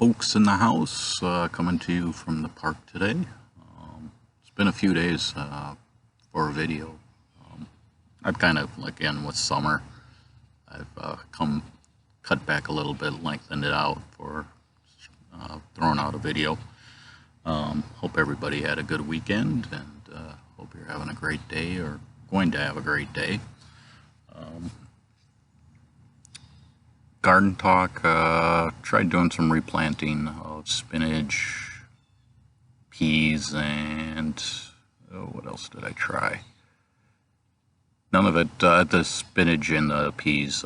Fuchs in the house, coming to you from the park today. It's been a few days for a video. I've kind of, again, with summer, I've cut back a little bit, lengthened it out for throwing out a video. Hope everybody had a good weekend, and hope you're having a great day or going to have a great day. Garden talk, tried doing some replanting of spinach, peas, and what else did I try? None of it, the spinach and the peas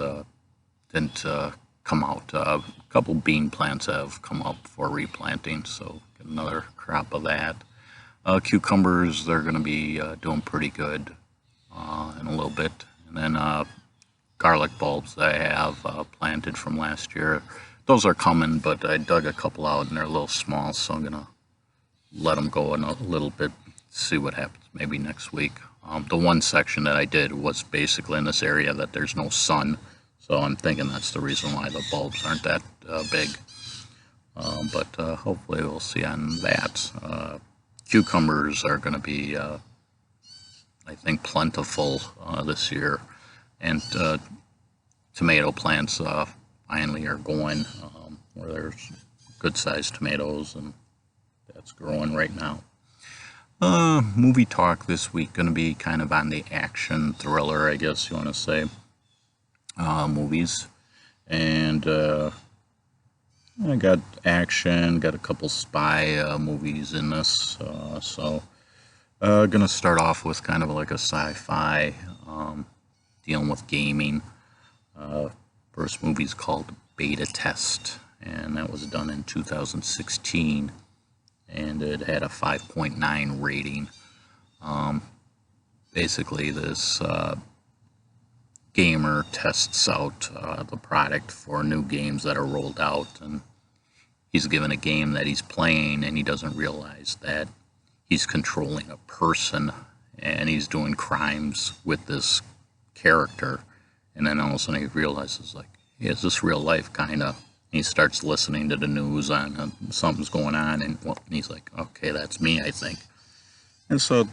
didn't come out. A couple bean plants have come up for replanting, so get another crop of that. Cucumbers, they're going to be doing pretty good in a little bit. And then garlic bulbs that I have planted from last year. Those are coming, but I dug a couple out and they're a little small, so I'm going to let them go in a little bit, see what happens maybe next week. The one section that I did was basically in this area that there's no sun, so I'm thinking that's the reason why the bulbs aren't that big. But hopefully we'll see on that. Cucumbers are going to be, I think, plentiful this year. And tomato plants finally are going, where there's good-sized tomatoes, and that's growing right now. Movie talk this week going to be kind of on the action thriller, I guess you want to say, movies. And I got action, got a couple spy movies in this, so gonna start off with kind of like a sci-fi, dealing with gaming. First movie's called Beta Test, and that was done in 2016, and it had a 5.9 rating. Basically, this gamer tests out the product for new games that are rolled out, and he's given a game that he's playing, and he doesn't realize that he's controlling a person, and he's doing crimes with this character. And then all of a sudden he realizes, like, hey, is this real life, kind of? He starts listening to the news on something's going on, and he's like, okay, that's me, I think. And so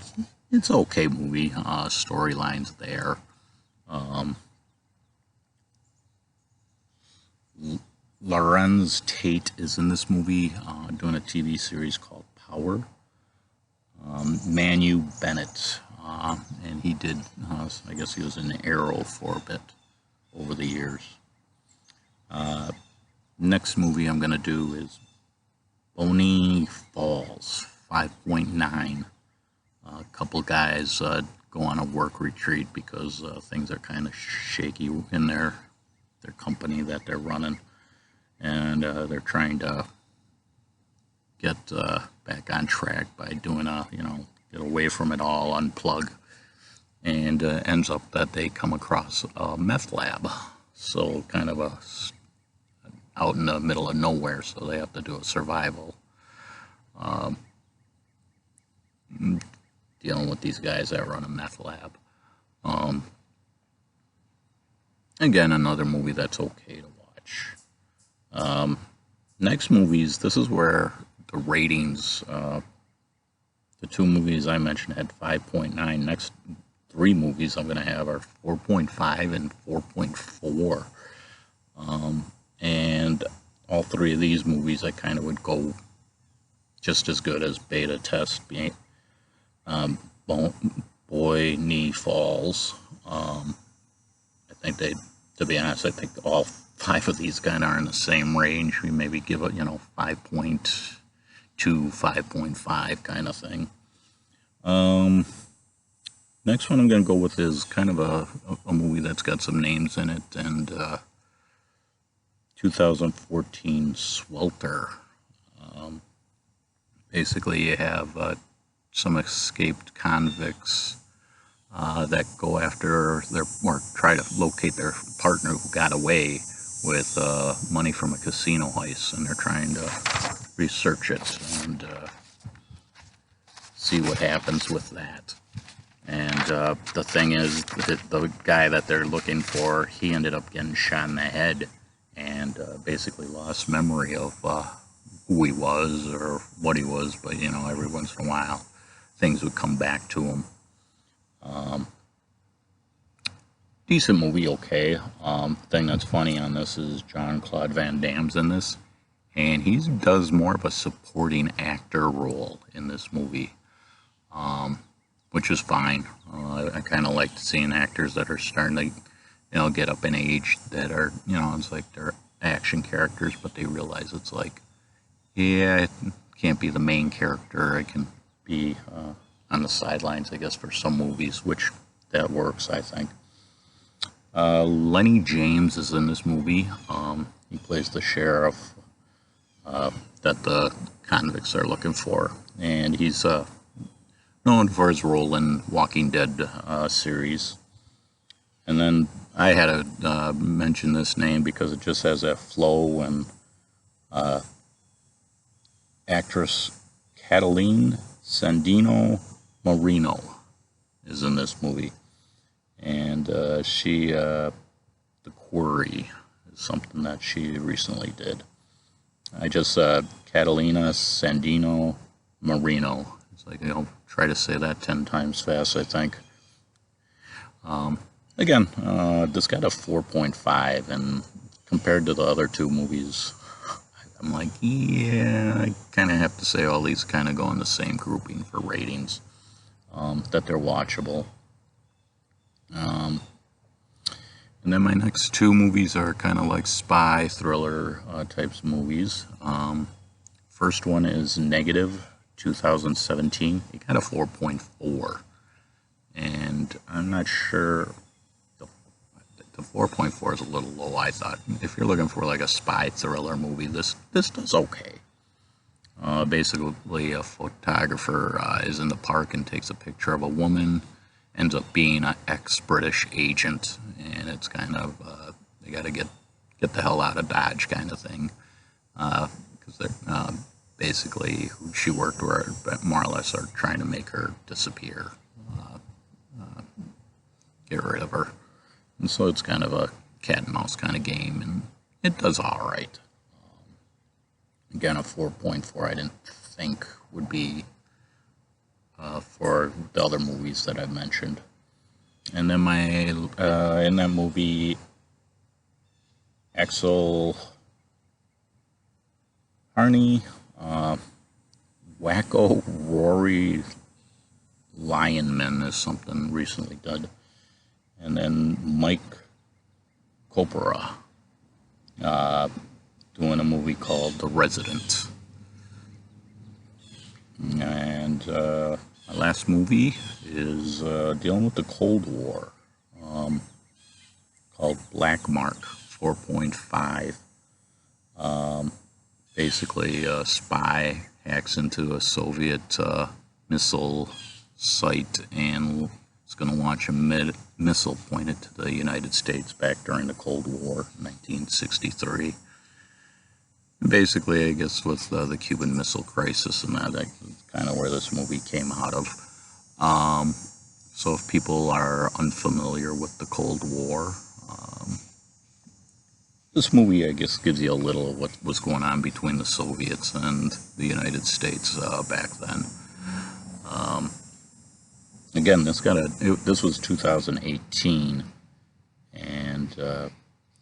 it's an okay movie. Storyline's there. Larenz Tate is in this movie, doing a TV series called Power. Manu, Bennett, and he did, I guess he was in Arrow for a bit over the years. Next movie I'm going to do is Boyne Falls, 5.9. A couple guys go on a work retreat because things are kind of shaky in their company that they're running, and they're trying to get back on track by doing get away from it all, unplug, and ends up that they come across a meth lab, so kind of out in the middle of nowhere, so they have to do a survival, dealing with these guys that run a meth lab. Again, another movie that's okay to watch. Next movies, this is where the ratings, the two movies I mentioned had 5.9. Next three movies I'm going to have are 4.5 and 4.4. And all three of these movies I kind of would go just as good as Beta Test. Boyne Falls. I think to be honest, I think all five of these kind of are in the same range. We maybe give it, 5.2, 5.5 kind of thing. Next one I'm going to go with is kind of a movie that's got some names in it, and 2014 Swelter. Basically, you have some escaped convicts that go after or try to locate their partner who got away with money from a casino heist, and they're trying to research it and see what happens with that. And the thing is, the guy that they're looking for, he ended up getting shot in the head and basically lost memory of who he was or what he was, but you know, every once in a while things would come back to him. Decent movie, okay. Thing that's funny on this is Jean-Claude Van Damme's in this, and he does more of a supporting actor role in this movie, which is fine. I kind of like seeing actors that are starting to, you know, get up in age that are, you know, it's like they're action characters, but they realize it's like, yeah, it can't be the main character. I can be on the sidelines, I guess, for some movies, which that works, I think. Lennie James is in this movie. He plays the sheriff that the convicts are looking for, and he's known for his role in Walking Dead series. And then I had to mention this name because it just has that flow, and actress Catalina Sandino Moreno is in this movie. And she, The Quarry is something that she recently did. I just, Catalina Sandino Moreno. It's like, you know, try to say that 10 times fast, I think. Again, this got a 4.5, and compared to the other two movies, I'm like, yeah, I kind of have to say all these kind of go in the same grouping for ratings, that they're watchable. And then my next two movies are kind of like spy thriller types of movies. First one is Negative, 2017. It got a 4.4, and I'm not sure. The 4.4 is a little low, I thought. If you're looking for like a spy thriller movie, this does okay. Basically, a photographer is in the park and takes a picture of a woman. Ends up being an ex-British agent, and it's kind of they got to get the hell out of Dodge kind of thing, because they're basically who she worked with, but more or less are trying to make her disappear, get rid of her, and so it's kind of a cat and mouse kind of game, and it does all right. Again, a 4.4 I didn't think would be for the other movies that I've mentioned. And then my in that movie, Axel, Harney, Wacko Rory Lyman is something recently done. And then Mike Kopora doing a movie called The Resident. And my last movie is dealing with the Cold War, called Blackmark, 4.5. Basically, a spy hacks into a Soviet missile site and is going to launch a missile pointed to the United States back during the Cold War, 1963. Basically, I guess with the Cuban Missile Crisis and that's kind of where this movie came out of. So if people are unfamiliar with the Cold War, this movie, I guess, gives you a little of what was going on between the Soviets and the United States back then. Again, this was 2018, and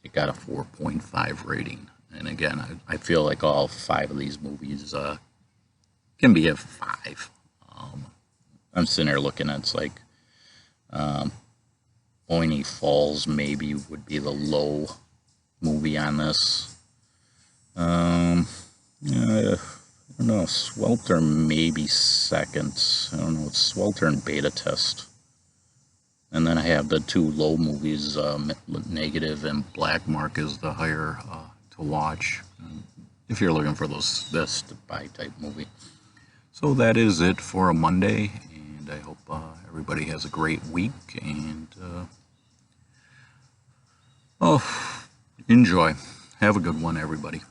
it got a 4.5 rating. And again, I feel like all 5 of these movies can be a 5. I'm sitting there looking at, it's like Boyne Falls maybe would be the low movie on this. I don't know, Swelter maybe second. I don't know, it's Swelter and Beta Test. And then I have the 2 low movies, Negative and Blackmark is the higher to watch if you're looking for this spy type movie. So that is it for a Monday, and I hope everybody has a great week, and enjoy. Have a good one, everybody.